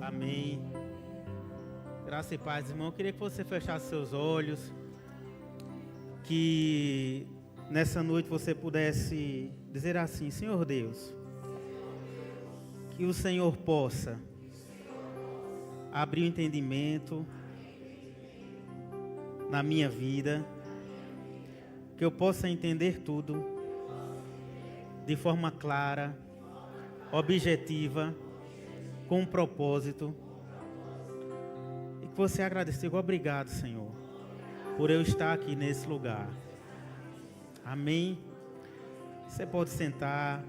Amém. Graça e paz, irmão. Eu queria que você fechasse seus olhos, que nessa noite você pudesse dizer assim: Senhor Deus, que o Senhor possa abrir o entendimento na minha vida, que eu possa entender tudo de forma clara, objetiva, com um propósito, e que você agradeça. Obrigado, Senhor, por eu estar aqui nesse lugar. Amém. Você pode sentar.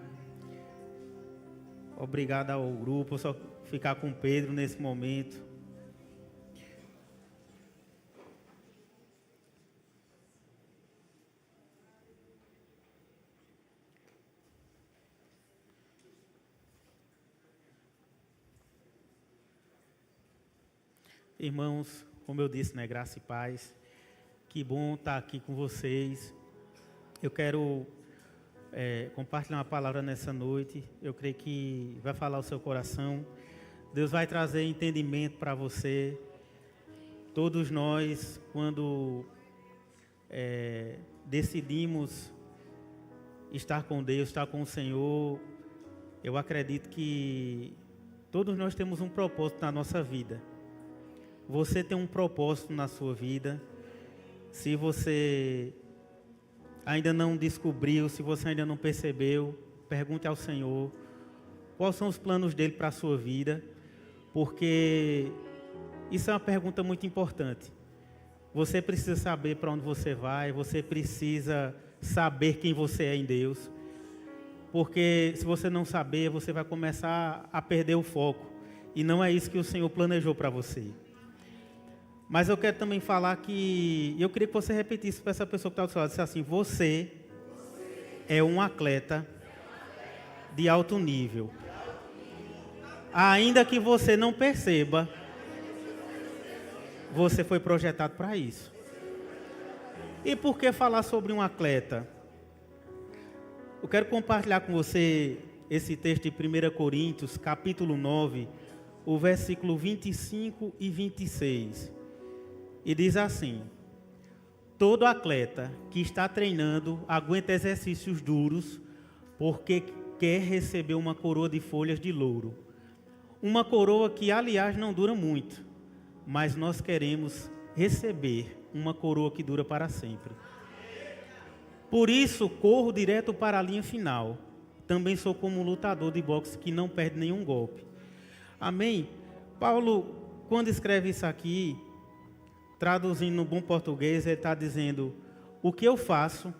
Obrigado ao grupo. Eu só ficar com Pedro nesse momento. Irmãos, como eu disse, graça e paz. Que bom estar aqui com vocês. Eu quero compartilhar uma palavra nessa noite. Eu creio que vai falar o seu coração. Deus vai trazer entendimento para você. Todos nós, quando decidimos estar com Deus, estar com o Senhor, eu acredito que todos nós temos um propósito na nossa vida. Você tem um propósito na sua vida. Se você ainda não descobriu, se você ainda não percebeu, pergunte ao Senhor quais são os planos dele para a sua vida, porque isso é uma pergunta muito importante. Você precisa saber para onde você vai, você precisa saber quem você é em Deus, porque se você não saber, você vai começar a perder o foco, e não é isso que o Senhor planejou para você. Mas eu quero também falar que eu queria que você repetisse para essa pessoa que está do seu lado, disse assim: você é um atleta de alto nível. Ainda que você não perceba, você foi projetado para isso. E por que falar sobre um atleta? Eu quero compartilhar com você esse texto de 1 Coríntios, capítulo 9, o versículo 25 e 26. E diz assim: todo atleta que está treinando aguenta exercícios duros porque quer receber uma coroa de folhas de louro. Uma coroa que, aliás, não dura muito, mas nós queremos receber uma coroa que dura para sempre. Por isso, corro direto para a linha final. Também sou como um lutador de boxe que não perde nenhum golpe. Amém? Paulo, quando escreve isso aqui, traduzindo no bom português, ele está dizendo: o que eu faço,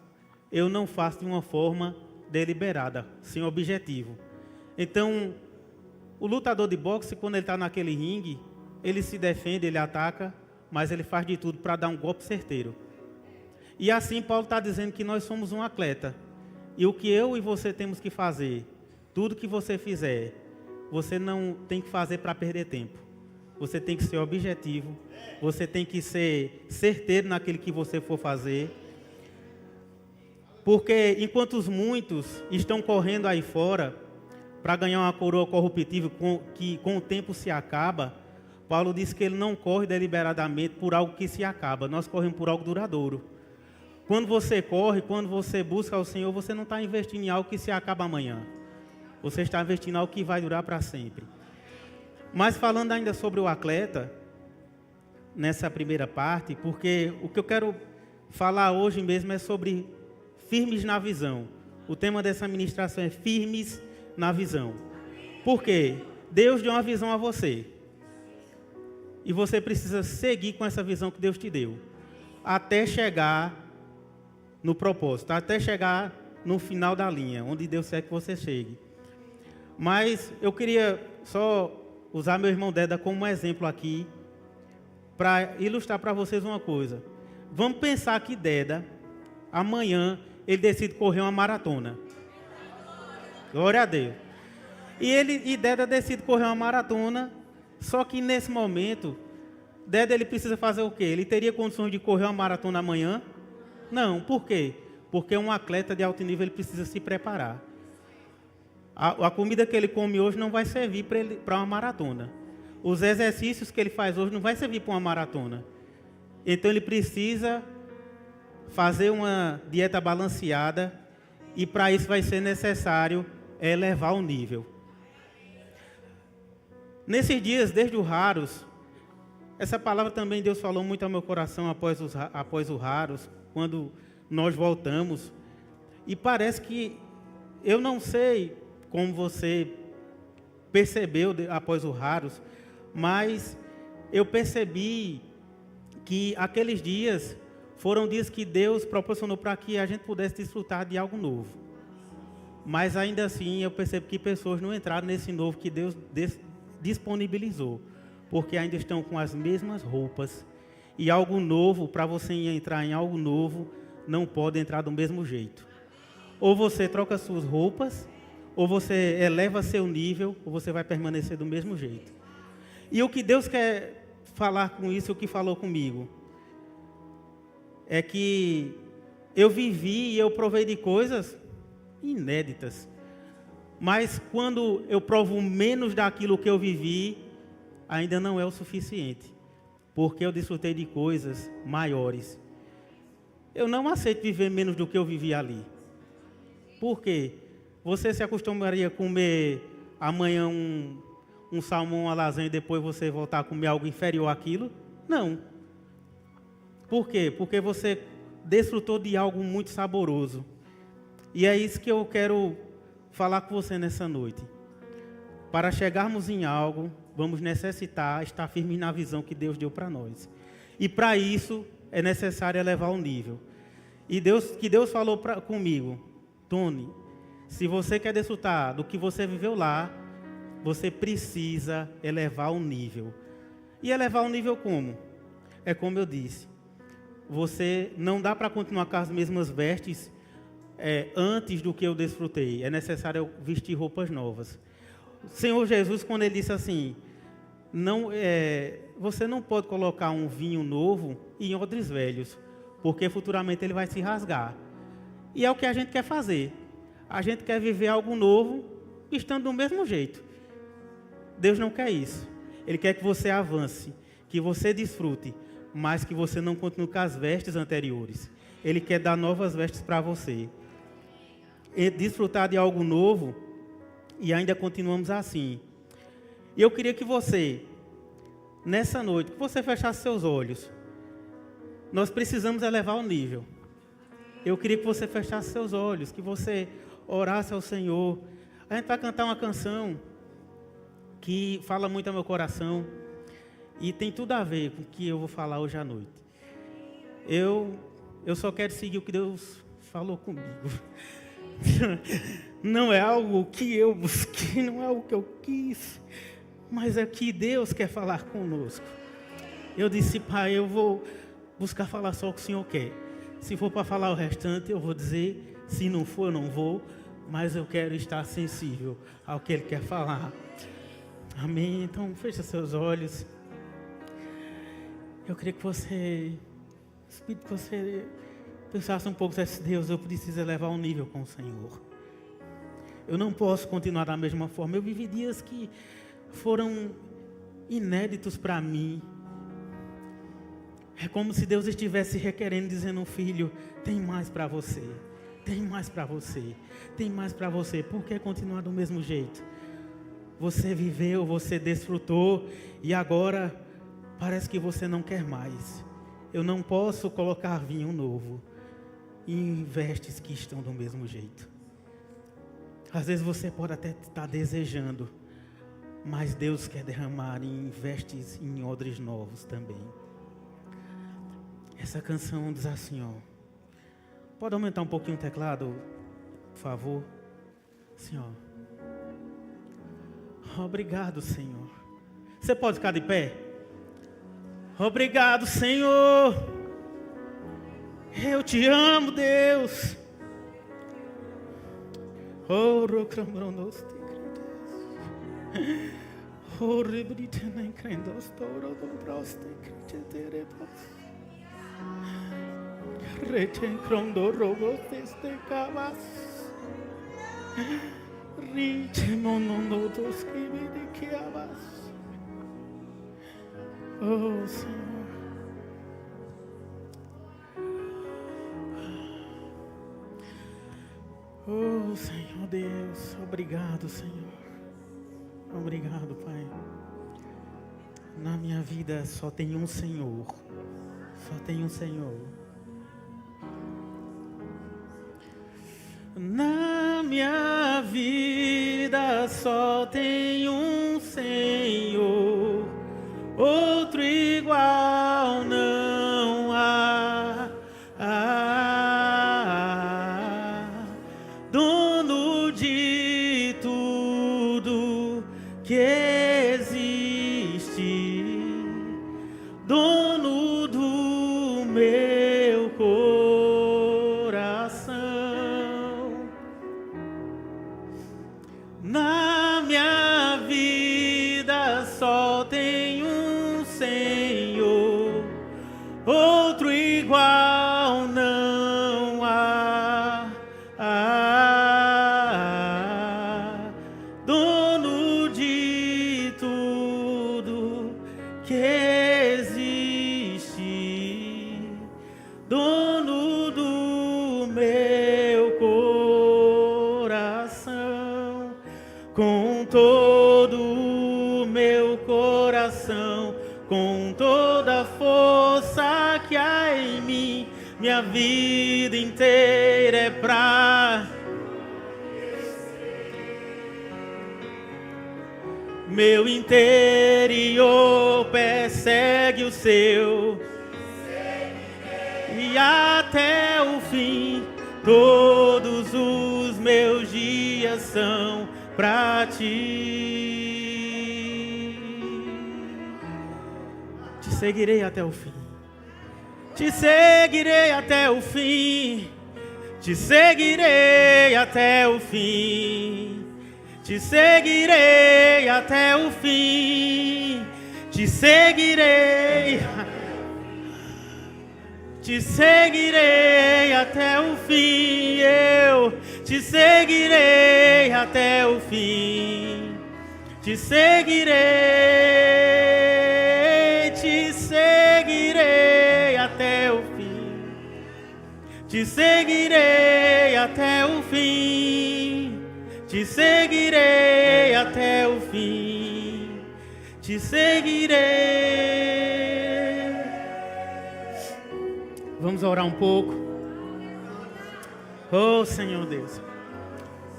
eu não faço de uma forma deliberada, sem objetivo. Então, o lutador de boxe, quando ele está naquele ringue, ele se defende, ele ataca, mas ele faz de tudo para dar um golpe certeiro. E assim Paulo está dizendo que nós somos um atleta. E o que eu e você temos que fazer, tudo que você fizer, você não tem que fazer para perder tempo. Você tem que ser objetivo, você tem que ser certeiro naquilo que você for fazer. Porque enquanto os muitos estão correndo aí fora para ganhar uma coroa corruptível que com o tempo se acaba, Paulo diz que ele não corre deliberadamente por algo que se acaba, nós corremos por algo duradouro. Quando você corre, quando você busca o Senhor, você não está investindo em algo que se acaba amanhã. Você está investindo em algo que vai durar para sempre. Mas falando ainda sobre o atleta, nessa primeira parte, porque o que eu quero falar hoje mesmo é sobre firmes na visão. O tema dessa ministração é firmes na visão. Por quê? Deus deu uma visão a você. E você precisa seguir com essa visão que Deus te deu. Até chegar no propósito, até chegar no final da linha, onde Deus quer que você chegue. Mas eu queria só usar meu irmão Deda como exemplo aqui, para ilustrar para vocês uma coisa. Vamos pensar que Deda, amanhã, ele decide correr uma maratona. Glória a Deus. E Deda decide correr uma maratona, só que nesse momento, Deda ele precisa fazer o quê? Ele teria condições de correr uma maratona amanhã? Não. Por quê? Porque um atleta de alto nível ele precisa se preparar. A comida que ele come hoje não vai servir para uma maratona. os exercícios que ele faz hoje não vai servir para uma maratona. Então ele precisa fazer uma dieta balanceada e para isso vai ser necessário elevar o nível. Nesses dias, desde o Raros, essa palavra também Deus falou muito ao meu coração após o Raros, quando nós voltamos. E parece que, eu não sei como você percebeu após o Raros, mas eu percebi que aqueles dias foram dias que Deus proporcionou para que a gente pudesse desfrutar de algo novo. Mas ainda assim eu percebo que pessoas não entraram nesse novo que Deus disponibilizou, porque ainda estão com as mesmas roupas. E algo novo, para você entrar em algo novo, não pode entrar do mesmo jeito. Ou você troca suas roupas, ou você eleva seu nível, ou você vai permanecer do mesmo jeito. E o que Deus quer falar com isso, o que falou comigo, é que eu vivi e eu provei de coisas inéditas. Mas quando eu provo menos daquilo que eu vivi, ainda não é o suficiente. Porque eu desfrutei de coisas maiores. Eu não aceito viver menos do que eu vivi ali. Por quê? Você se acostumaria a comer amanhã um salmão, uma lasanha e depois você voltar a comer algo inferior àquilo? Não. Por quê? Porque você desfrutou de algo muito saboroso. E é isso que eu quero falar com você nessa noite. Para chegarmos em algo, vamos necessitar estar firmes na visão que Deus deu para nós. E para isso é necessário elevar o nível. E Deus falou comigo, Tony, se você quer desfrutar do que você viveu lá, você precisa elevar o nível. E elevar o nível como? É como eu disse. Você não dá para continuar com as mesmas vestes antes do que eu desfrutei. É necessário vestir roupas novas. O Senhor Jesus, quando Ele disse assim, você não pode colocar um vinho novo em odres velhos, porque futuramente ele vai se rasgar. E é o que a gente quer fazer. A gente quer viver algo novo, estando do mesmo jeito. Deus não quer isso. Ele quer que você avance, que você desfrute, mas que você não continue com as vestes anteriores. Ele quer dar novas vestes para você. E desfrutar de algo novo, e ainda continuamos assim. E eu queria que você, nessa noite, que você fechasse seus olhos. Nós precisamos elevar o nível. Eu queria que você fechasse seus olhos, que você orasse ao Senhor. A gente vai cantar uma canção que fala muito ao meu coração e tem tudo a ver com o que eu vou falar hoje à noite. Eu só quero seguir o que Deus falou comigo. Não é algo que eu busquei, não é algo que eu quis, mas é que Deus quer falar conosco. Eu disse, Pai, eu vou buscar falar só o que o Senhor quer. Se for para falar o restante, eu vou dizer. Se não for, eu não vou. Mas eu quero estar sensível ao que Ele quer falar. Amém? Então, feche seus olhos. Eu queria que você pensasse um pouco, dissesse, Deus, eu preciso elevar um nível com o Senhor. Eu não posso continuar da mesma forma. Eu vivi dias que foram inéditos para mim. É como se Deus estivesse requerendo, dizendo, filho, tem mais para você. Tem mais para você. Tem mais para você. Por que continuar do mesmo jeito? Você viveu, você desfrutou e agora parece que você não quer mais. Eu não posso colocar vinho novo em vestes que estão do mesmo jeito. Às vezes você pode até estar desejando, mas Deus quer derramar em vestes, em odres novos também. Essa canção diz assim, ó. Pode aumentar um pouquinho o teclado, por favor? Assim, ó. Obrigado, Senhor. Você pode ficar de pé? Obrigado, Senhor. Eu te amo, Deus. Oh, rocramronos te credes. Oh, rebritena em crendos toro do proste creterebos. Reten crondo rogos deste cabas. Rite monono dos que me diquiabas. Oh, Senhor. Oh, Senhor Deus, obrigado, Senhor. Obrigado, Pai. Na minha vida só tem um Senhor. Só tem um Senhor. Na minha vida só tem um Senhor. Outro igual não há. Dono de tudo que existe, dono do meu coração. Na minha vida só tem um Senhor, outro igual não há. Dono de tudo que existe, dono do meu coração, com todo o meu coração, com toda a força que há em mim, minha vida inteira é pra meu interior persegue o seu, e até o fim todos os meus dias são pra ti. Te seguirei até o fim. Te seguirei até o fim. Te seguirei até o fim. Te seguirei até o fim. Te seguirei. Te seguirei até o fim. Eu te seguirei até o fim. Te seguirei. Te seguirei até o fim. Te seguirei até o fim. Te seguirei até o fim. Te seguirei. Vamos orar um pouco. Oh, Senhor Deus.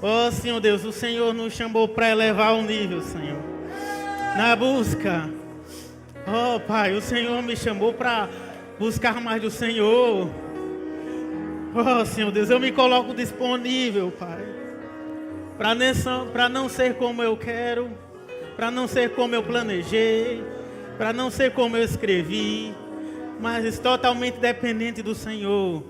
Oh, Senhor Deus, o Senhor nos chamou para elevar o nível, Senhor. Na busca. Oh, Pai, o Senhor me chamou para buscar mais do Senhor. Oh, Senhor Deus, eu me coloco disponível, Pai. Para não ser como eu quero, para não ser como eu planejei, para não ser como eu escrevi, mas totalmente dependente do Senhor.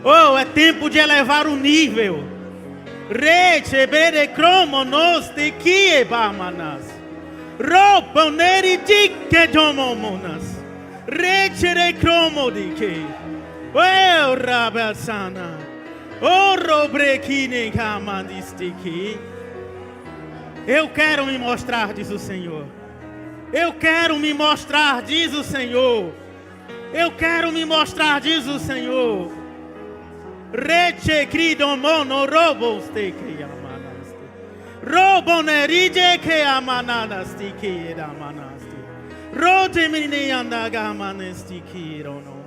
Oh, é tempo de elevar o nível. Roponeri dikke domomonas. Rechere cromo dike. Oh, rabasana. Oh, robrekine kamandistiki. Eu quero me mostrar, diz o Senhor. Eu quero me mostrar, diz o Senhor. Eu quero me mostrar, diz o Senhor. Reche cridomono robos te criama. Robonerije que amanasti que amanasti. Rotemini andagamasti que no.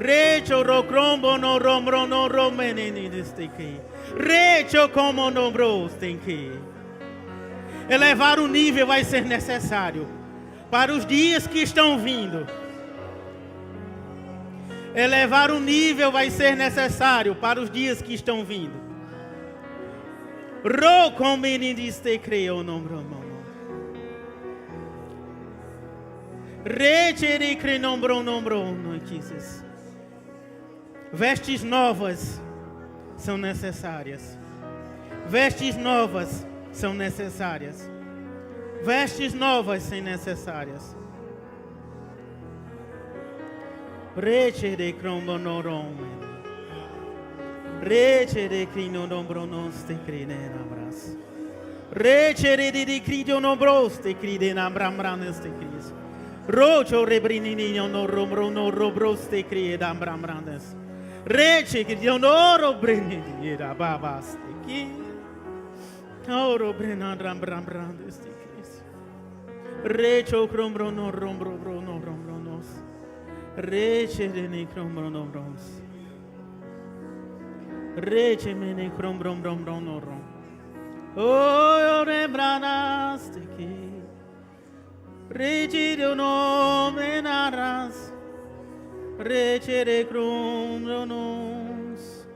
Recho rocrombo no rombro no romenini destiki. Recho como no bros tenki. Elevar o nível vai ser necessário para os dias que estão vindo. Elevar o nível vai ser necessário para os dias que estão vindo. Vestes novas são necessárias. Vestes novas são necessárias. Vestes novas são necessárias. Reche de crombo no rome. Reche de crino no bronos te crine na bras. Reche de crido no bros te cride na brambranes te cris. Rocho rebrinini no rombro no robros te cride na brambranes. Reche crido no robrinini da babas te qui. Oro brena brambranes te cris. Recho crombro no rombro no rombro nos. Reche de ne crombro no bros. Reche me ne crombro no rom. Oh, rembranas te qui. Reche de nome naras. Reche de crombro nos.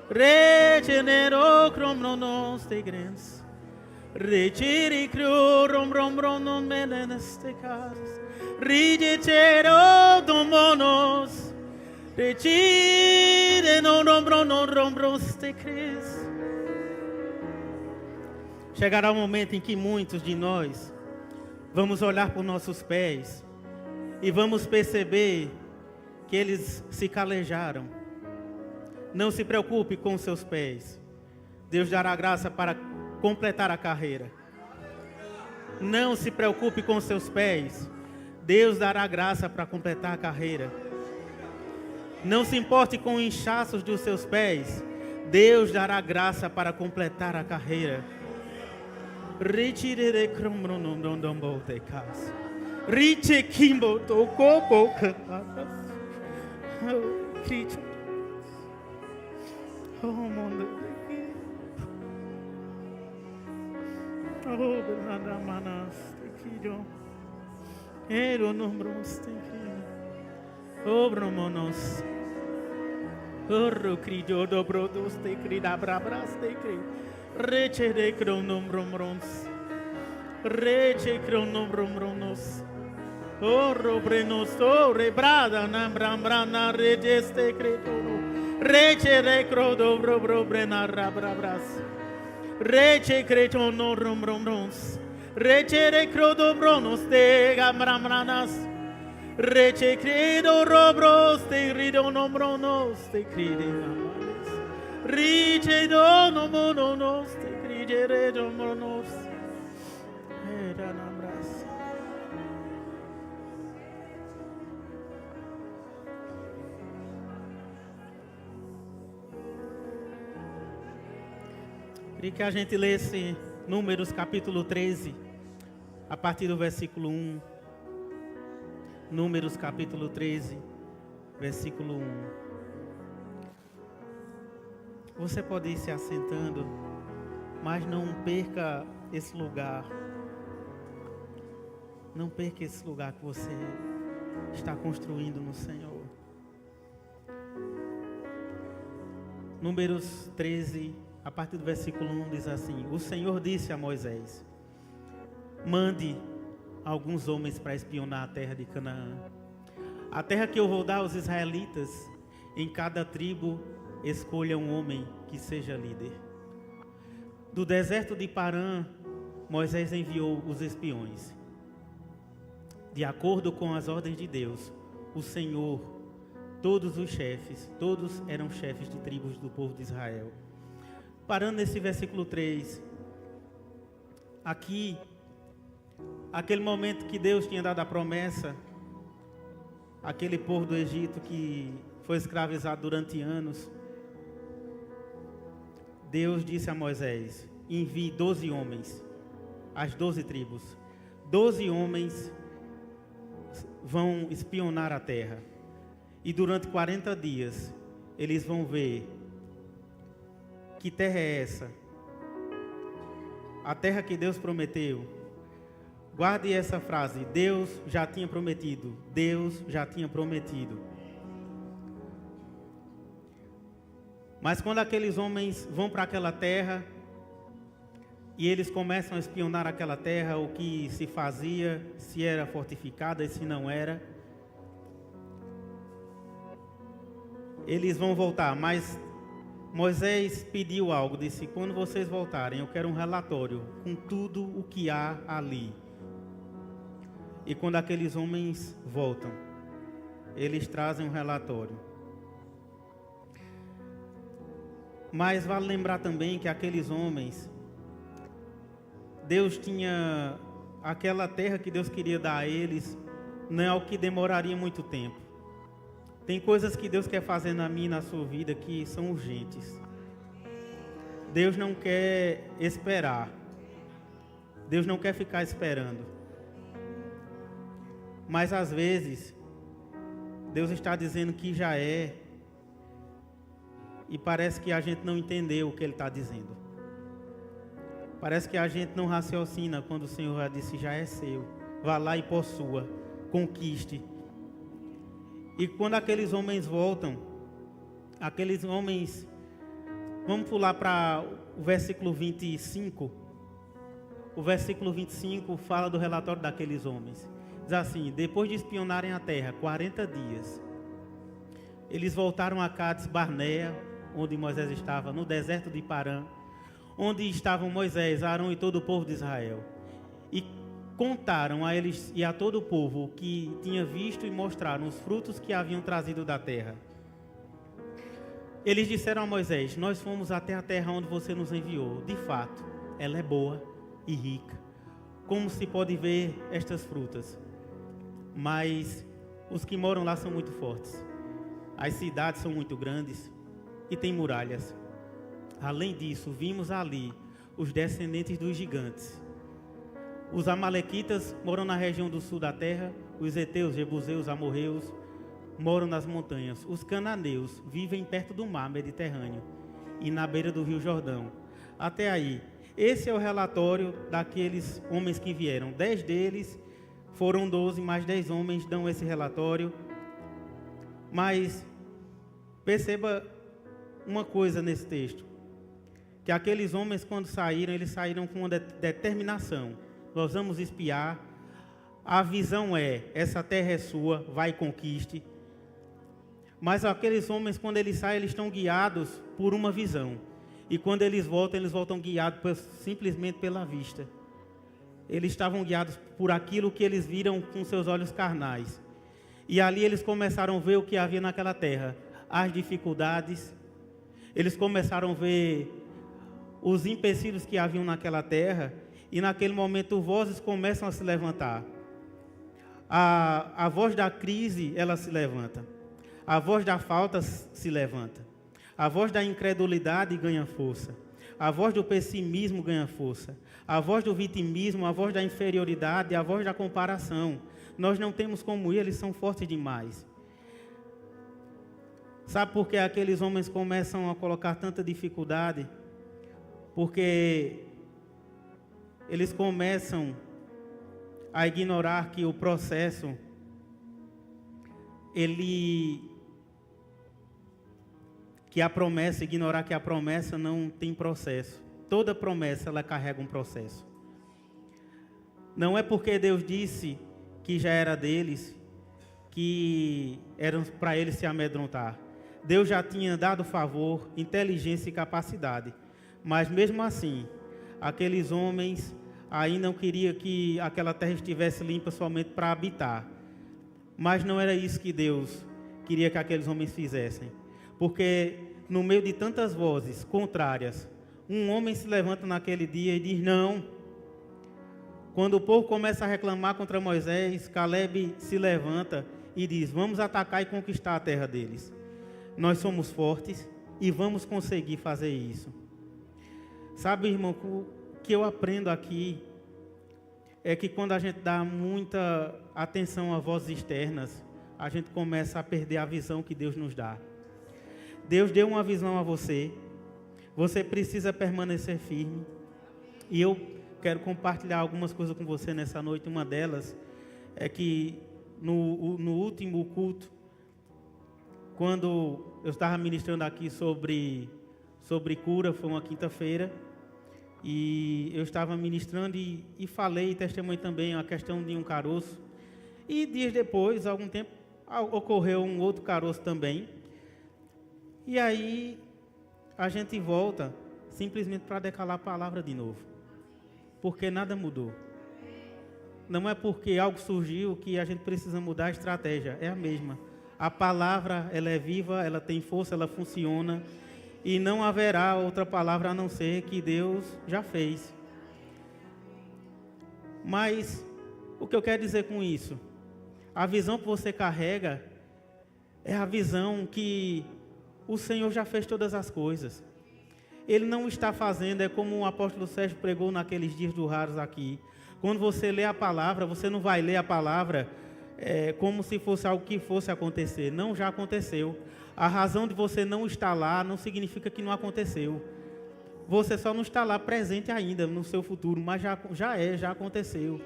Reche nero crombro nos te grens. Reche de crombro non menenes te cas. Rigitero domonos. Retire no rombros te cris. Chegará o momento em que muitos de nós vamos olhar para os nossos pés e vamos perceber que eles se calejaram. Não se preocupe com os seus pés. Deus dará graça para completar a carreira. Não se preocupe com os seus pés. Deus dará graça para completar a carreira. Não se importe com os inchaços dos seus pés. Deus dará graça para completar a carreira. Retire de crombro non dombo te cas. Riche kimbo to copo. Oh, Cristo. Oh, mundo. Oh, Bernarda Manas, te quiero. Ero nombros te quiero. Oh, bromonos. Oh, crido dobrodos te crida brabras te cri. Reche de cronom brombrons. Reche cronom brombronos. Oh, robrenos, oh, rebrada nam brambrana reges te credo. Reche de crodo brobrena rabrabras. Reche creto no rombrons. Reche de crodo bronos te gambramranas. Reche credo robros te rido nombronos te cride amales. Riche do nombronos te cride redo nombronos. Era nambras. Queria que a gente lesse Números capítulo 13, a partir do versículo 1. Números capítulo 13, versículo 1. Você pode ir se assentando, mas não perca esse lugar. Não perca esse lugar que você está construindo no Senhor. Números 13, a partir do versículo 1 diz assim: O Senhor disse a Moisés: mande alguns homens para espionar a terra de Canaã, a terra que eu vou dar aos israelitas. Em cada tribo escolha um homem que seja líder. Do deserto de Parã, Moisés enviou os espiões. De acordo com as ordens de Deus, o Senhor, todos os chefes, todos eram chefes de tribos do povo de Israel. Parando nesse versículo 3, aqui, aquele momento que Deus tinha dado a promessa, aquele povo do Egito que foi escravizado durante anos, Deus disse a Moisés: envie 12 homens, as 12 tribos. 12 homens vão espionar a terra. E durante 40 dias, eles vão ver que terra é essa. A terra que Deus prometeu. Guarde essa frase: Deus já tinha prometido. Deus já tinha prometido. Mas quando aqueles homens vão para aquela terra e eles começam a espionar aquela terra, o que se fazia, se era fortificada e se não era, eles vão voltar. Mas Moisés pediu algo, disse: quando vocês voltarem, eu quero um relatório com tudo o que há ali. E quando aqueles homens voltam, eles trazem um relatório. Mas vale lembrar também que aqueles homens, Deus tinha aquela terra que Deus queria dar a eles, não é algo que demoraria muito tempo. Tem coisas que Deus quer fazer na minha e na sua vida que são urgentes. Deus não quer esperar. Deus não quer ficar esperando. Mas às vezes, Deus está dizendo que já é, e parece que a gente não entendeu o que Ele está dizendo. Parece que a gente não raciocina quando o Senhor já disse, já é seu. Vá lá e possua, conquiste. E quando aqueles homens voltam, aqueles homens, vamos pular para o versículo 25. O versículo 25 fala do relatório daqueles homens. Diz assim, depois de espionarem a terra 40 dias, eles voltaram a Cades Barnea, onde Moisés estava, no deserto de Parã, onde estavam Moisés, Arão e todo o povo de Israel. E contaram a eles e a todo o povo o que tinha visto e mostraram os frutos que haviam trazido da terra. Eles disseram a Moisés, nós fomos até a terra onde você nos enviou. De fato, ela é boa e rica. Como se pode ver estas frutas? Mas os que moram lá são muito fortes. As cidades são muito grandes e têm muralhas. Além disso, vimos ali os descendentes dos gigantes. Os amalequitas moram na região do sul da terra, os heteus, jebuseus, amorreus moram nas montanhas. Os cananeus vivem perto do mar Mediterrâneo e na beira do rio Jordão. Até aí, esse é o relatório daqueles homens que vieram. 10 deles foram 12, mais 10 homens dão esse relatório. Mas perceba uma coisa nesse texto, que aqueles homens quando saíram, eles saíram com uma determinação. Nós vamos espiar, a visão é, essa terra é sua, vai e conquiste. Mas aqueles homens quando eles saem, eles estão guiados por uma visão. E quando eles voltam guiados simplesmente pela vista. Eles estavam guiados por aquilo que eles viram com seus olhos carnais. E ali eles começaram a ver o que havia naquela terra, as dificuldades. Eles começaram a ver os empecilhos que haviam naquela terra, e naquele momento vozes começam a se levantar. A voz da crise, ela se levanta. A voz da falta se levanta. A voz da incredulidade ganha força. A voz do pessimismo ganha força. A voz do vitimismo, a voz da inferioridade, a voz da comparação. Nós não temos como ir, eles são fortes demais. Sabe por que aqueles homens começam a colocar tanta dificuldade? Porque eles começam a ignorar que o processo, ignorar que a promessa não tem processo. Toda promessa, ela carrega um processo. Não é porque Deus disse que já era deles, que eram para eles se amedrontar. Deus já tinha dado favor, inteligência e capacidade. Mas mesmo assim, aqueles homens ainda não queriam que aquela terra estivesse limpa somente para habitar. Mas não era isso que Deus queria que aqueles homens fizessem. Porque no meio de tantas vozes contrárias, um homem se levanta naquele dia e diz não. Quando o povo começa a reclamar contra Moisés, Caleb se levanta e diz, vamos atacar e conquistar a terra deles. Nós somos fortes e vamos conseguir fazer isso. Sabe, irmão, o que eu aprendo aqui é que quando a gente dá muita atenção a vozes externas, a gente começa a perder a visão que Deus nos dá. Deus deu uma visão a você, você precisa permanecer firme. E eu quero compartilhar algumas coisas com você nessa noite. Uma delas é que no último culto, quando eu estava ministrando aqui sobre cura, foi uma quinta-feira, e eu estava ministrando e falei, testemunhei também a questão de um caroço. E dias depois, algum tempo, ocorreu um outro caroço também. E aí a gente volta simplesmente para decalar a palavra de novo. Porque nada mudou. Não é porque algo surgiu que a gente precisa mudar a estratégia, é a mesma. A palavra, ela é viva, ela tem força, ela funciona. E não haverá outra palavra a não ser que Deus já fez. Mas, o que eu quero dizer com isso? A visão que você carrega é a visão que o Senhor já fez todas as coisas. Ele não está fazendo, é como o apóstolo Sérgio pregou naqueles dias do Raros aqui. Quando você lê a palavra, você não vai ler a palavra como se fosse algo que fosse acontecer. Não, já aconteceu. A razão de você não estar lá não significa que não aconteceu. Você só não está lá presente ainda no seu futuro, mas já aconteceu.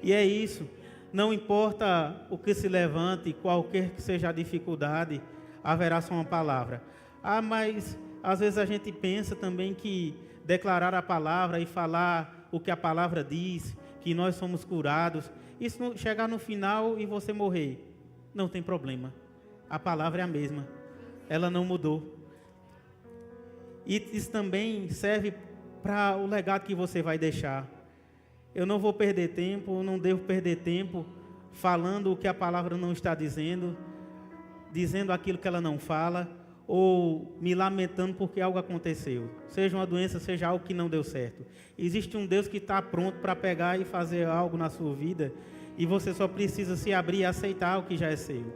E é isso. Não importa o que se levante, qualquer que seja a dificuldade, haverá só uma palavra. Mas às vezes a gente pensa também que declarar a palavra e falar o que a palavra diz, que nós somos curados, isso chegar no final e você morrer, não tem problema. A palavra é a mesma, ela não mudou. E isso também serve para o legado que você vai deixar. Eu não vou perder tempo, não devo perder tempo falando o que a palavra não está dizendo, dizendo aquilo que ela não fala, ou me lamentando porque algo aconteceu. Seja uma doença, seja algo que não deu certo. Existe um Deus que está pronto para pegar e fazer algo na sua vida, e você só precisa se abrir e aceitar o que já é seu.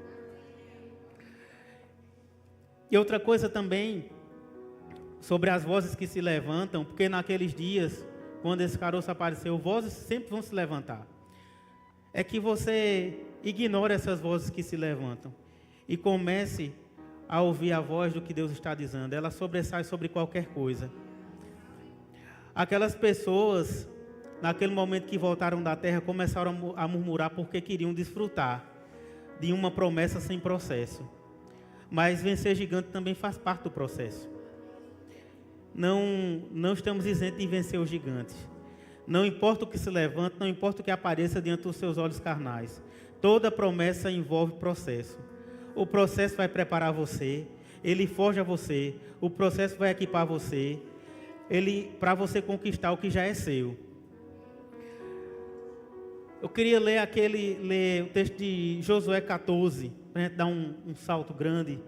E outra coisa também, sobre as vozes que se levantam, porque naqueles dias, quando esse caroço apareceu, vozes sempre vão se levantar. É que você ignore essas vozes que se levantam e comece a ouvir a voz do que Deus está dizendo. Ela sobressai sobre qualquer coisa. Aquelas pessoas, naquele momento que voltaram da terra, começaram a murmurar porque queriam desfrutar de uma promessa sem processo. Mas vencer gigante também faz parte do processo. Não estamos isentos de vencer os gigantes. Não importa o que se levante, não importa o que apareça diante dos seus olhos carnais. Toda promessa envolve processo. O processo vai preparar você, ele forja você, o processo vai equipar você, para você conquistar o que já é seu. Eu queria ler o texto de Josué 14, para a gente dar um salto grande.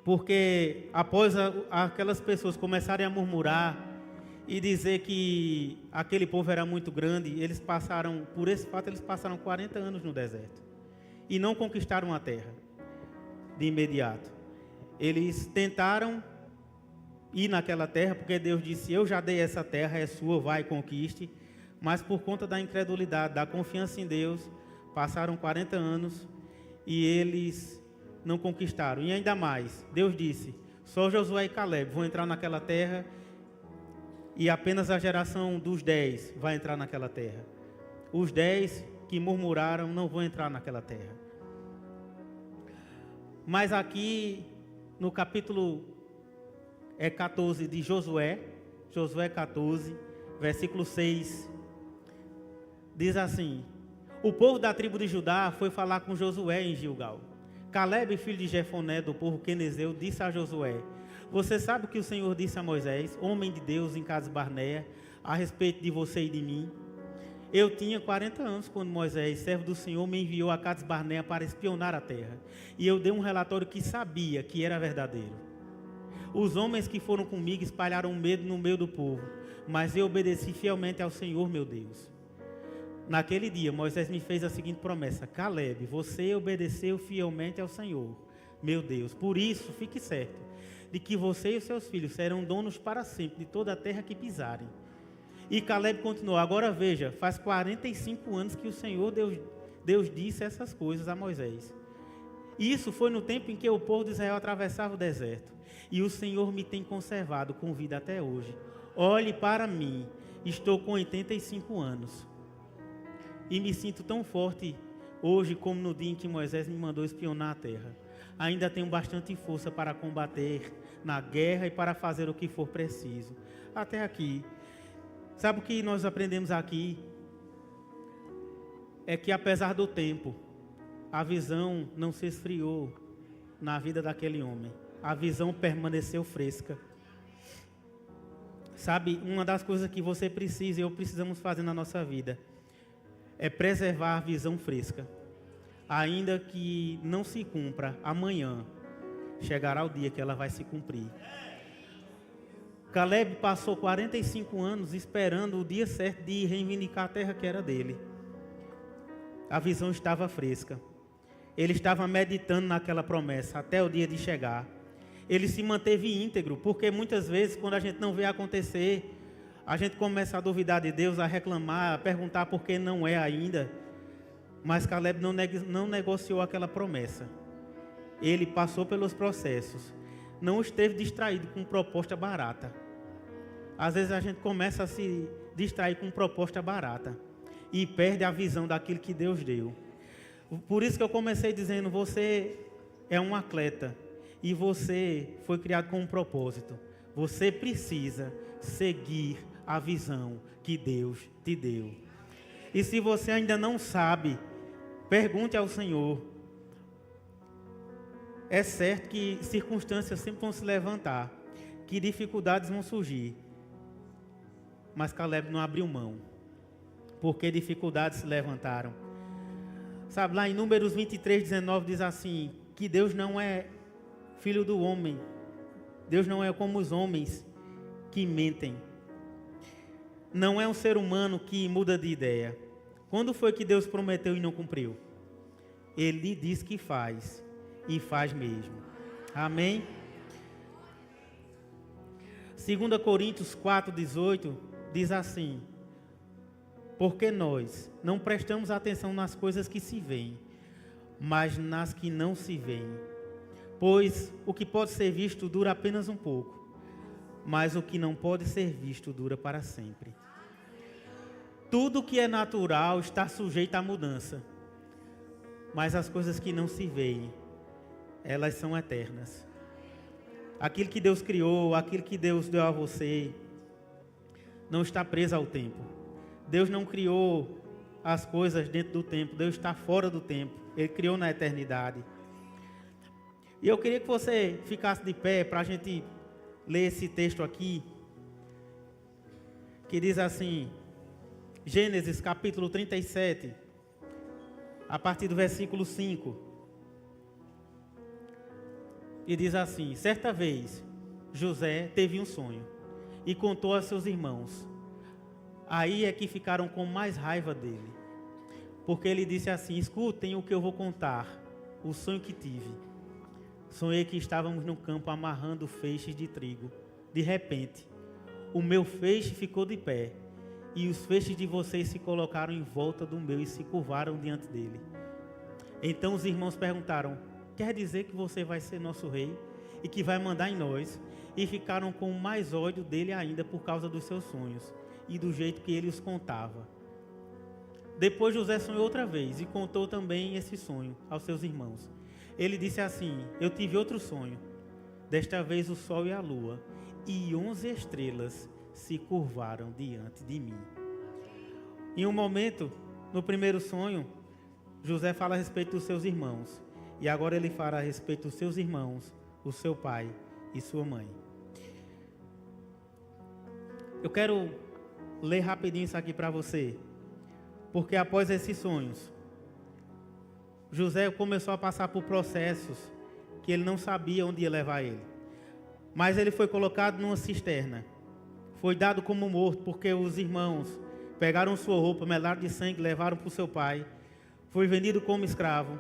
Porque após aquelas pessoas começarem a murmurar e dizer que aquele povo era muito grande, por esse fato, eles passaram 40 anos no deserto. E não conquistaram a terra de imediato. Eles tentaram ir naquela terra, porque Deus disse, eu já dei essa terra, é sua, vai e conquiste. Mas por conta da incredulidade, da confiança em Deus, passaram 40 anos e eles não conquistaram. E ainda mais, Deus disse, só Josué e Caleb vão entrar naquela terra e apenas a geração dos 10 vai entrar naquela terra. Os 10 que murmuraram não vão entrar naquela terra. Mas aqui no capítulo 14 de Josué 14, versículo 6, diz assim, o povo da tribo de Judá foi falar com Josué em Gilgal. Caleb, filho de Jefoné, do povo quenezeu, disse a Josué, você sabe o que o Senhor disse a Moisés, homem de Deus em Cades Barneia, a respeito de você e de mim? Eu tinha 40 anos quando Moisés, servo do Senhor, me enviou a Cades Barneia para espionar a terra. E eu dei um relatório que sabia que era verdadeiro. Os homens que foram comigo espalharam medo no meio do povo, mas eu obedeci fielmente ao Senhor, meu Deus. Naquele dia, Moisés me fez a seguinte promessa, Caleb, você obedeceu fielmente ao Senhor, meu Deus. Por isso, fique certo, de que você e os seus filhos serão donos para sempre de toda a terra que pisarem. E Caleb continuou, agora veja, faz 45 anos que o Senhor Deus disse essas coisas a Moisés. Isso foi no tempo em que o povo de Israel atravessava o deserto. E o Senhor me tem conservado com vida até hoje. Olhe para mim, estou com 85 anos. E me sinto tão forte hoje como no dia em que Moisés me mandou espionar a terra. Ainda tenho bastante força para combater na guerra e para fazer o que for preciso. Até aqui. Sabe o que nós aprendemos aqui? É que apesar do tempo, a visão não se esfriou na vida daquele homem. A visão permaneceu fresca. Sabe, uma das coisas que você precisa e eu precisamos fazer na nossa vida é preservar a visão fresca. ainda que não se cumpra amanhã, chegará o dia que ela vai se cumprir. Caleb passou 45 anos esperando o dia certo de reivindicar a terra que era dele. A visão estava fresca. Ele estava meditando naquela promessa até o dia de chegar. Ele se manteve íntegro, porque muitas vezes, quando a gente não vê acontecer, a gente começa a duvidar de Deus, a reclamar, a perguntar por que não é ainda. Mas Caleb não negociou aquela promessa. Ele passou pelos processos. Não esteve distraído com proposta barata. Às vezes a gente começa a se distrair com proposta barata e perde a visão daquilo que Deus deu. Por isso que eu comecei dizendo, você é um atleta e você foi criado com um propósito. Você precisa seguir a visão que Deus te deu. E se você ainda não sabe, pergunte ao Senhor. É certo que circunstâncias sempre vão se levantar, que dificuldades vão surgir. Mas Caleb não abriu mão, porque dificuldades se levantaram. Sabe, lá em Números 23, 19 diz assim, que Deus não é filho do homem. Deus não é como os homens que mentem. Não é um ser humano que muda de ideia. Quando foi que Deus prometeu e não cumpriu? Ele diz que faz, e faz mesmo. Amém? 2 Coríntios 4, 18 diz assim: porque nós não prestamos atenção nas coisas que se veem, mas nas que não se veem. Pois o que pode ser visto dura apenas um pouco, mas o que não pode ser visto dura para sempre. Tudo que é natural está sujeito à mudança, mas as coisas que não se veem, elas são eternas. Aquilo que Deus criou, aquilo que Deus deu a você, não está preso ao tempo. Deus não criou as coisas dentro do tempo, Deus está fora do tempo, Ele criou na eternidade. E eu queria que você ficasse de pé para a gente ler esse texto aqui, que diz assim, Gênesis capítulo 37, a partir do versículo 5. E diz assim: certa vez, José teve um sonho e contou a seus irmãos. Aí é que ficaram com mais raiva dele, porque ele disse assim: escutem o que eu vou contar, o sonho que tive. Sonhei que estávamos no campo amarrando feixes de trigo. De repente, o meu feixe ficou de pé, e os feixes de vocês se colocaram em volta do meu e se curvaram diante dele. Então os irmãos perguntaram: quer dizer que você vai ser nosso rei e que vai mandar em nós? E ficaram com mais ódio dele ainda por causa dos seus sonhos e do jeito que ele os contava. Depois José sonhou outra vez e contou também esse sonho aos seus irmãos. Ele disse assim: eu tive outro sonho. Desta vez o sol e a lua e 11 estrelas se curvaram diante de mim. Em um momento, no primeiro sonho, José fala a respeito dos seus irmãos. E agora ele fala a respeito dos seus irmãos, o seu pai e sua mãe. Eu quero ler rapidinho isso aqui para você. Porque após esses sonhos, José começou a passar por processos que ele não sabia onde ia levar ele. Mas ele foi colocado numa cisterna. Foi dado como morto porque os irmãos pegaram sua roupa, melaram de sangue, levaram para o seu pai. Foi vendido como escravo.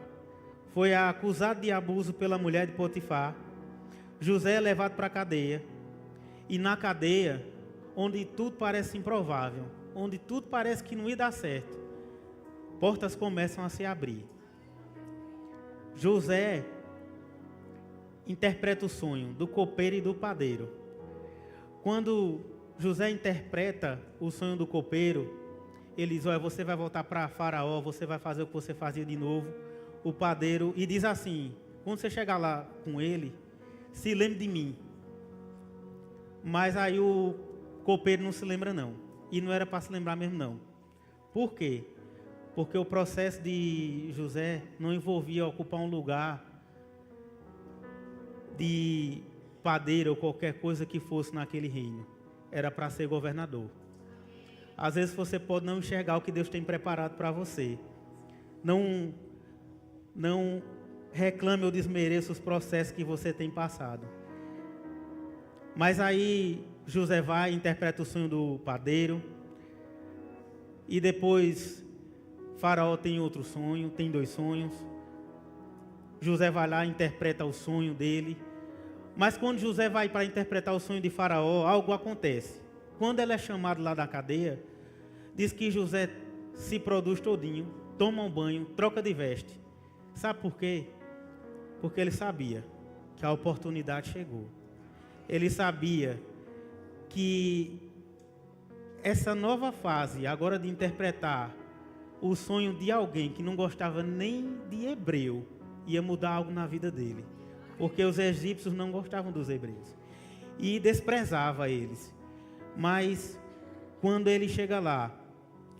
Foi acusado de abuso pela mulher de Potifar. José é levado para a cadeia. E na cadeia, onde tudo parece improvável, onde tudo parece que não ia dar certo, portas começam a se abrir. José interpreta o sonho do copeiro e do padeiro. Quando José interpreta o sonho do copeiro, ele diz: olha, você vai voltar para Faraó, você vai fazer o que você fazia de novo. O padeiro, e diz assim: quando você chegar lá com ele, se lembre de mim. Mas aí o copeiro não se lembra não. E não era para se lembrar mesmo não. Por quê? Porque o processo de José não envolvia ocupar um lugar de padeiro ou qualquer coisa que fosse naquele reino. Era para ser governador. Às vezes você pode não enxergar o que Deus tem preparado para você. não reclame ou desmereça os processos que você tem passado. Mas aí José vai e interpreta o sonho do padeiro. E depois Faraó tem outro sonho, tem 2 sonhos. José vai lá e interpreta o sonho dele. Mas quando José vai para interpretar o sonho de Faraó, algo acontece. Quando ele é chamado lá da cadeia, diz que José se produz todinho, toma um banho, troca de veste. Sabe por quê? Porque ele sabia que a oportunidade chegou. Ele sabia que essa nova fase, agora de interpretar o sonho de alguém que não gostava nem de hebreu, ia mudar algo na vida dele. Porque os egípcios não gostavam dos hebreus. E desprezava eles. Mas, quando ele chega lá,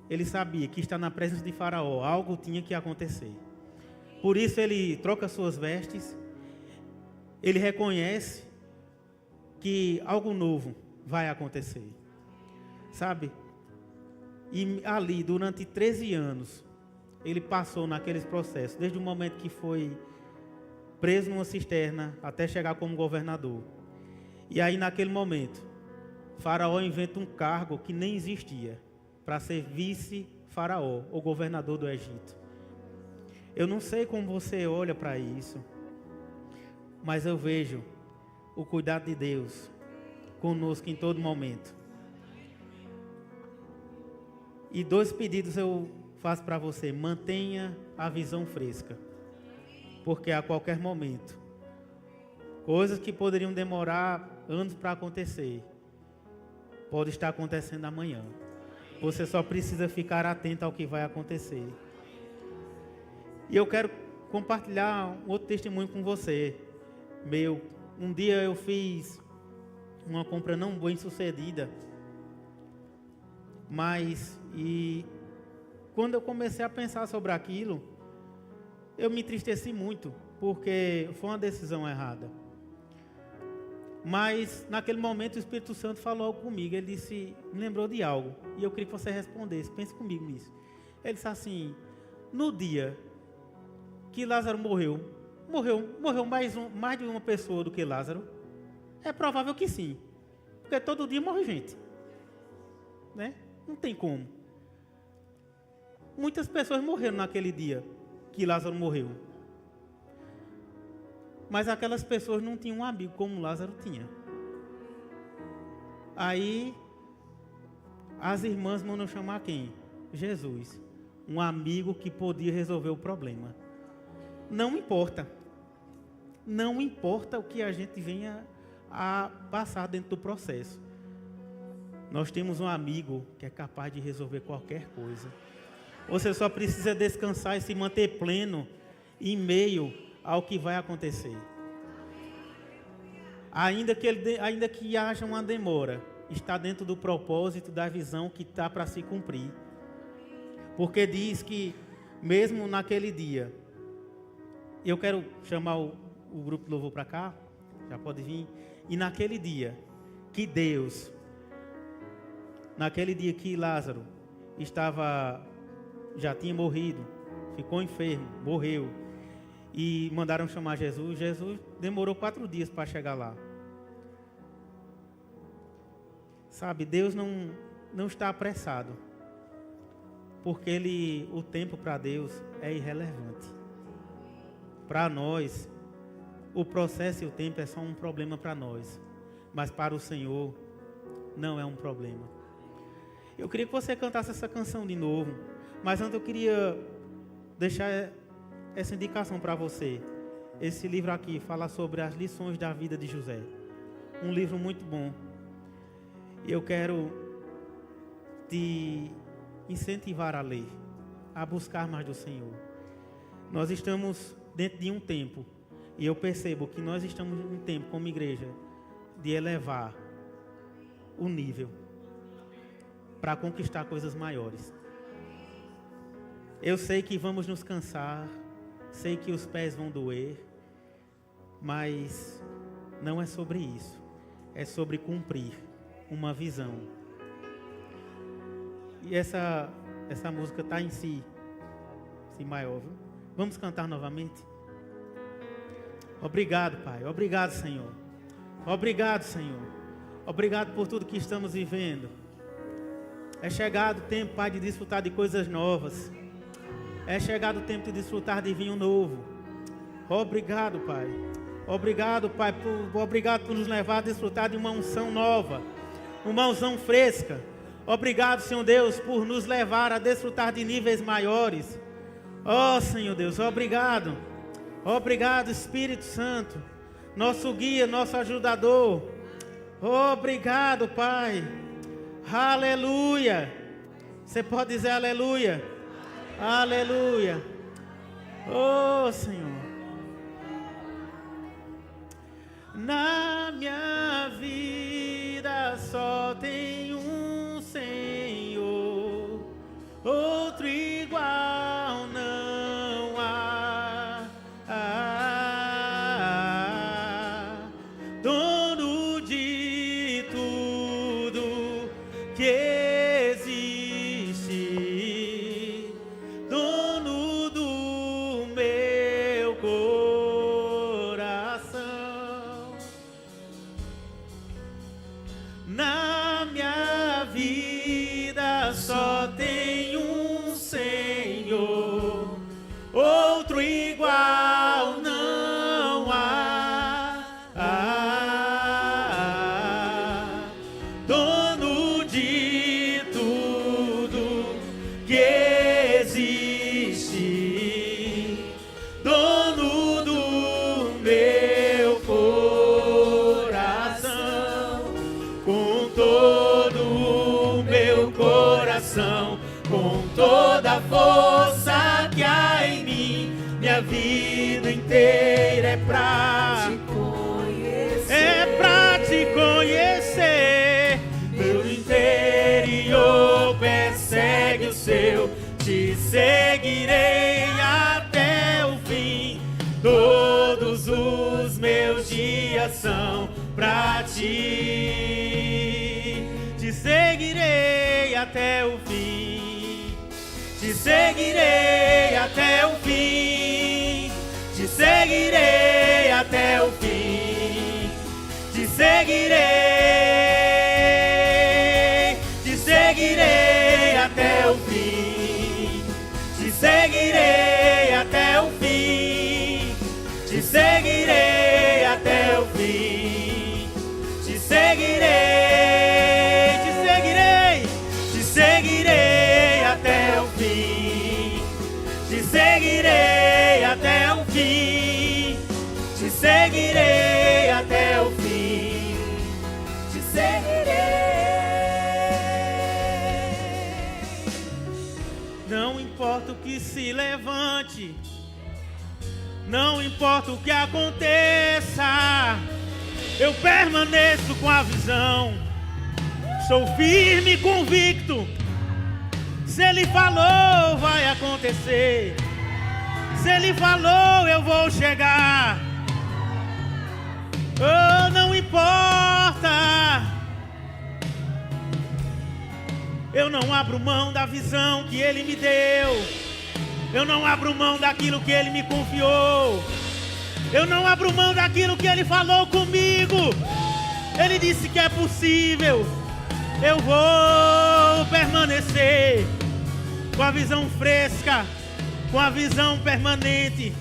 ele sabia que está na presença de Faraó, algo tinha que acontecer. Por isso ele troca suas vestes, ele reconhece que algo novo vai acontecer. Sabe? E ali, durante 13 anos, ele passou naqueles processos, desde o momento que foi preso numa cisterna, até chegar como governador. E aí, naquele momento, Faraó inventa um cargo que nem existia, para ser vice-faraó, ou governador do Egito. Eu não sei como você olha para isso, mas eu vejo o cuidado de Deus conosco em todo momento. E 2 pedidos eu faço para você: mantenha a visão fresca, porque a qualquer momento, coisas que poderiam demorar anos para acontecer, pode estar acontecendo amanhã. Você só precisa ficar atento ao que vai acontecer. E eu quero compartilhar um outro testemunho com você. Um dia eu fiz uma compra não bem sucedida, e quando eu comecei a pensar sobre aquilo, eu me entristeci muito, porque foi uma decisão errada. Mas naquele momento o Espírito Santo falou algo comigo. Ele disse, me lembrou de algo, e eu queria que você respondesse. Pense comigo nisso. Ele disse assim: no dia que Lázaro morreu mais de uma pessoa do que Lázaro? É provável que sim, porque todo dia morre gente, né? Não tem como. Muitas pessoas morreram naquele dia que Lázaro morreu, mas aquelas pessoas não tinham um amigo como Lázaro tinha. Aí as irmãs mandam chamar quem? Jesus, um amigo que podia resolver o problema. Não importa o que a gente venha a passar dentro do processo, nós temos um amigo que é capaz de resolver qualquer coisa. Você só precisa descansar e se manter pleno em meio ao que vai acontecer. Ainda que haja uma demora, está dentro do propósito da visão que está para se cumprir. Porque diz que mesmo naquele dia, eu quero chamar o grupo de louvor para cá, já pode vir. E naquele dia que Deus, naquele dia que Lázaro já tinha morrido, ficou enfermo, morreu, e mandaram chamar Jesus. Jesus demorou 4 dias para chegar lá. Sabe, Deus não está apressado, porque o tempo para Deus é irrelevante. Para nós, o processo e o tempo é só um problema para nós, mas para o Senhor não é um problema. Eu queria que você cantasse essa canção de novo, mas antes eu queria deixar essa indicação para você. Esse livro aqui fala sobre as lições da vida de José. Um livro muito bom. Eu quero te incentivar a ler, a buscar mais do Senhor. Nós estamos dentro de um tempo, e eu percebo que nós estamos em um tempo como igreja de elevar o nível para conquistar coisas maiores. Eu sei que vamos nos cansar, sei que os pés vão doer, mas não é sobre isso. É sobre cumprir uma visão. E essa música está em si maior, viu? Vamos cantar novamente? Obrigado, Pai. Obrigado, Senhor. Obrigado, Senhor. Obrigado por tudo que estamos vivendo. É chegado o tempo, Pai, de desfrutar de coisas novas. É chegado o tempo de desfrutar de vinho novo. Obrigado, Pai. Obrigado, Pai. Obrigado por nos levar a desfrutar de uma unção nova. Uma unção fresca. Obrigado, Senhor Deus, por nos levar a desfrutar de níveis maiores. Oh, Senhor Deus, obrigado. Obrigado, Espírito Santo. Nosso guia, nosso ajudador. Obrigado, Pai. Aleluia. Você pode dizer aleluia. Aleluia. Oh, Senhor. Na minha vida só tem um Senhor, outro igual não há. Dono de tudo que existe, dono do meu coração. Na minha vida só tem um Senhor, outro igual não há. Dono de tudo que existe, dono do meu coração, com todo o meu coração, com toda a força que há em mim, minha vida inteira é pra te conhecer. Meu interior persegue o seu, te seguirei até o fim. Todos os meus dias são pra ti. Te seguirei até o fim. Te seguirei até o fim. Te seguirei até o fim. Te seguirei. Te seguirei até o fim. Te seguirei até o fim. Te seguirei até o fim. Te seguirei. Te seguirei. Te seguirei até o fim. Te seguirei até o fim. Te seguirei até o fim. Te seguirei. Não importa o que se levante, não importa o que aconteça, eu permaneço com a visão. Sou firme e convicto. Se Ele falou, vai acontecer. Se Ele falou, eu vou chegar. Oh, não importa. Eu não abro mão da visão que Ele me deu. Eu não abro mão daquilo que Ele me confiou. Eu não abro mão daquilo que Ele falou comigo. Ele disse que é possível. Eu vou permanecer com a visão fresca, com a visão permanente.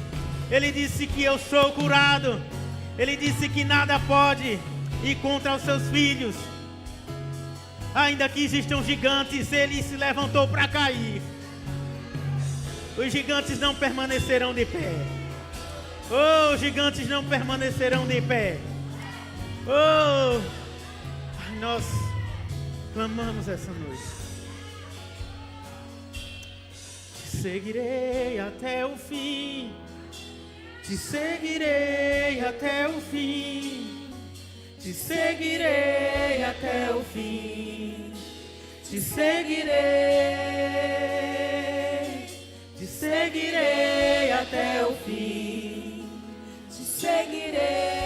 Ele disse que eu sou curado. Ele disse que nada pode ir contra os seus filhos. Ainda que existam gigantes, Ele se levantou para cair. Os gigantes não permanecerão de pé. Oh, os gigantes não permanecerão de pé. Oh, nós clamamos essa noite. Te seguirei até o fim. Te seguirei até o fim. Te seguirei até o fim. Te seguirei. Te seguirei até o fim. Te seguirei.